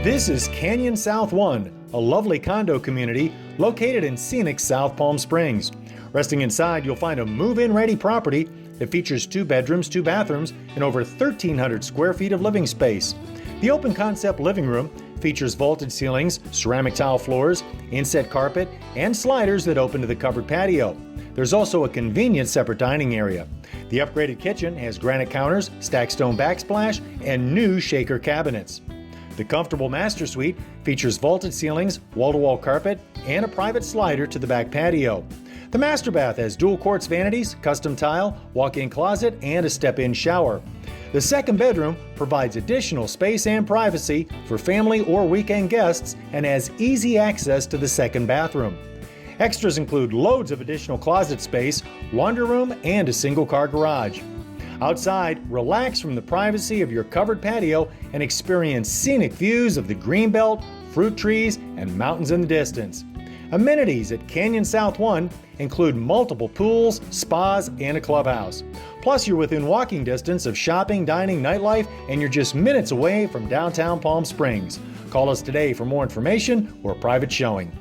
This is Canyon South 1, a lovely condo community located in scenic South Palm Springs. Resting inside, you'll find a move-in ready property that features 2 bedrooms, 2 bathrooms, and over 1,300 square feet of living space. The open concept living room features vaulted ceilings, ceramic tile floors, inset carpet, and sliders that open to the covered patio. There's also a convenient separate dining area. The upgraded kitchen has granite counters, stacked stone backsplash, and new shaker cabinets. The comfortable master suite features vaulted ceilings, wall-to-wall carpet, and a private slider to the back patio. The master bath has dual quartz vanities, custom tile, walk-in closet, and a step-in shower. The second bedroom provides additional space and privacy for family or weekend guests and has easy access to the second bathroom. Extras include loads of additional closet space, laundry room, and a single-car garage. Outside, relax from the privacy of your covered patio and experience scenic views of the Greenbelt, fruit trees, and mountains in the distance. Amenities at Canyon South 1 include multiple pools, spas, and a clubhouse. Plus, you're within walking distance of shopping, dining, nightlife, and you're just minutes away from downtown Palm Springs. Call us today for more information or a private showing.